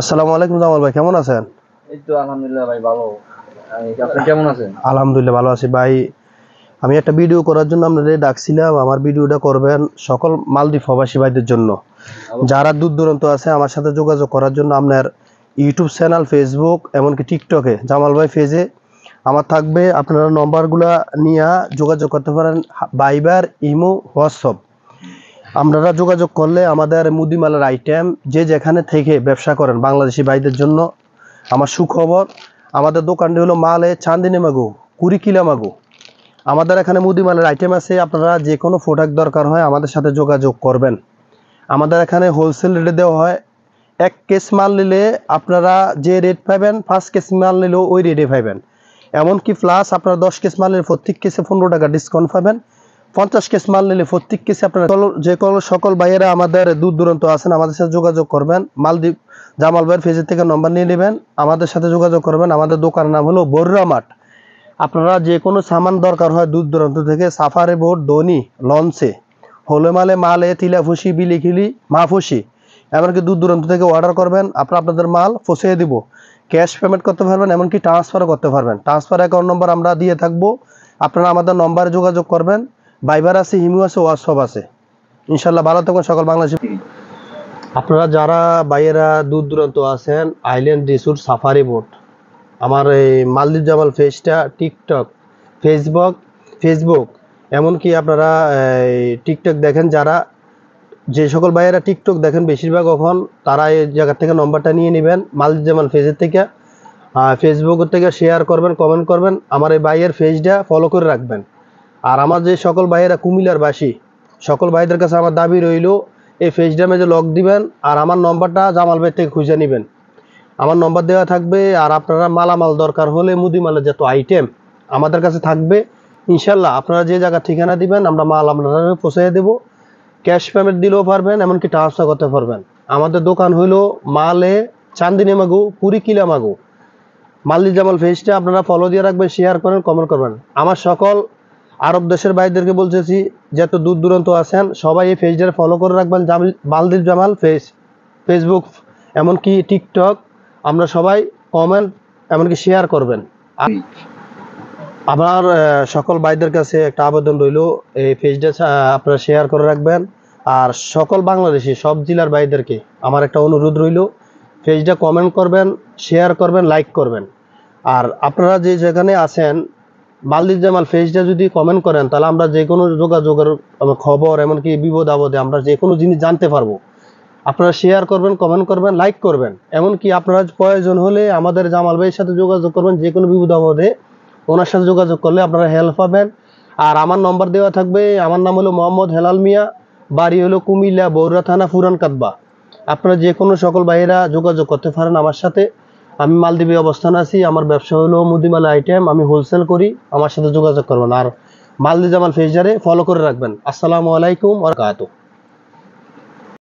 আসসালামু আলাইকুম জামাল ভাই, কেমন আছেন? এই তো আলহামদুলিল্লাহ ভাই ভালো। আপনি কেমন আছেন? আলহামদুলিল্লাহ ভালো আছি ভাই। আমি একটা ভিডিও করার জন্য আপনাদের ডাকছিলাম। আমার ভিডিওটা করবেন সকল মালদ্বীপ প্রবাসী ভাইদের জন্য, যারা দূর দূরান্ত আছে। আমার সাথে যোগাযোগ করার জন্য আপনার ইউটিউব চ্যানেল, ফেসবুক, এমনকি টিকটকে জামাল ভাই পেজে আমার থাকবে। আপনারা নম্বরগুলো নিয়ে যোগাযোগ করতে পারেন, ভাইবার, ইমো, হোয়াটসঅ্যাপ। আপনারা যোগাযোগ করলে আমাদের মুদিমালের আইটেম যে যেখানে থেকে ব্যবসা করেন বাংলাদেশি ভাইদের জন্য আমার সুখবর। আমাদের দোকানটি হলো মালে চান্দিনী মাগু, কুড়িকিলা মাগু। আমাদের এখানে মুদিমালের আইটেম আছে। আপনারা যে কোনো প্রোডাক্ট দরকার হয় আমাদের সাথে যোগাযোগ করবেন। আমাদের এখানে হোলসেল রেটে দেওয়া হয়। 1 কেস মাল নিলে আপনারা যে রেট পাবেন 5 কেস মাল নিলেও ওই রেটে পাবেন। এমনকি প্লাস আপনারা 10 কেস মাল নিলে প্রত্যেক কেসে 15 টাকা ডিসকাউন্ট পাবেন। 50 কেস মাল নিলে প্রত্যেক কেসে আপনারা যে কোনো সকল ভাইয়েরা আমাদের দূর দূরান্ত আছেন আমাদের সাথে যোগাযোগ করবেন। মালদ্বীপ জামাল ভাইয়ের পেজের থেকে নম্বর নিয়ে নেবেন, আমাদের সাথে যোগাযোগ করবেন। আমাদের দোকানের নাম হলো বরুড়া মাঠ। আপনারা যে কোনো সামান দরকার হয় দূর দূরান্ত থেকে, সাফারি বোট, দোনি, লঞ্চে, হোলেমালে, মালে, তিলাফুসি, বিলিখিলি, মাহফুসি, এমনকি দূর দূরান্ত থেকে অর্ডার করবেন। আপনাদের মাল পৌঁছে দিব। ক্যাশ পেমেন্ট করতে পারবেন, এমনকি ট্রান্সফারও করতে পারবেন। ট্রান্সফার অ্যাকাউন্ট নম্বর আমরা দিয়ে থাকবো। আপনারা আমাদের নম্বরে যোগাযোগ করবেন। ভাইবার আছে, ইমো আছে, হোয়াটসঅ্যাপ আছে। ইনশাল্লাহ ভালো থাকবেন সকল বাংলাদেশি। আপনারা যারা ভাইয়েরা দূর দূরান্ত আছেন, আইল্যান্ড রিসোর্ট, সাফারি বোট, আমার এই মালদ্বীপ জামাল পেজটা টিকটক, ফেসবুক, এমনকি আপনারা টিকটক দেখেন, যারা যে সকল ভাইয়েরা টিকটক দেখেন বেশিরভাগ এখন, তারা এই জায়গা থেকে নম্বরটা নিয়ে নেবেন মালদ্বীপ জামাল পেজের থেকে। ফেসবুক থেকে শেয়ার করবেন, কমেন্ট করবেন, আমার এই ভাইয়ের পেজটা ফলো করে রাখবেন। আর আমার যে সকল ভাইয়েরা কুমিল্লার বাসী, সকল ভাইদের কাছে আমার দাবি রইল, এই পেজটা মেজে লক দিবেন আর আমার নম্বরটা জামাল ভাই থেকে খুঁজে নেবেন। আমার নম্বর দেওয়া থাকবে। আর আপনারা মালামাল দরকার হলে মুদিমালের যত আইটেম আমাদের কাছে থাকবে। ইনশাল্লাহ আপনারা যে জায়গা ঠিকানা দিবেন আমরা মাল আপনারা পৌঁছে দেবো। ক্যাশ পেমেন্ট দিলেও পারবেন, এমনকি ট্রান্সফার করতে পারবেন। আমাদের দোকান হইল মালে চান্দিনী মাগু, কুড়িকিলা মাগু। মালদ্বীপ জামাল পেজটা আপনারা ফলো দিয়ে রাখবেন, শেয়ার করেন, কমেন্ট করবেন। আমার সকল আরব দেশের ভাইদেরকে বলতেছি, যত দূর দূরান্ত আছেন সবাই এই পেজটা ফলো করে রাখবেন। মালদ্বীপ জামাল ফেসবুক, এমনকি টিকটক, আমরা সবাই কমেন্ট এমনকি শেয়ার করবেন। আমার সকল ভাইদের কাছে একটা আবেদন রইল, এই পেজটা আপনারা শেয়ার করে রাখবেন। আর সকল বাংলাদেশি সব জেলার ভাইদেরকে আমার একটা অনুরোধ রইল, পেজটা কমেন্ট করবেন, শেয়ার করবেন, লাইক করবেন। আর আপনারা যে যেখানে আছেন মালদ্বীপ জামাল পেজটা যদি কমেন্ট করেন, তাহলে আমরা যে কোনো যোগাযোগের খবর, এমনকি বিপদ আপদে আমরা যে কোনো জিনিস জানতে পারবো। আপনারা শেয়ার করবেন, কমেন্ট করবেন, লাইক করবেন। এমনকি আপনারা প্রয়োজন হলে আমাদের জামাল ভাইয়ের সাথে যোগাযোগ করবেন। যে কোনো বিপদ আপদে ওনার সাথে যোগাযোগ করলে আপনারা হেল্প পাবেন। আর আমার নম্বর দেওয়া থাকবে। আমার নাম হলো মোহাম্মদ হেলাল মিয়া, বাড়ি হলো কুমিল্লা, বরুড়া থানা, পুরান কাতবা। আপনারা যে কোনো সকল ভাইয়েরা যোগাযোগ করতে পারেন আমার সাথে। আমি মালদ্বীপে অবস্থান আছি। আমার ব্যবসা হলো মুদিমাল আইটেম, আমি হোলসেল করি। আমার সাথে যোগাযোগ করবেন আর মালদ্বীপ জামাল পেজটারে ফলো করে রাখবেন। আসসালামু আলাইকুম ওয়া রাহমাতুল্লাহ।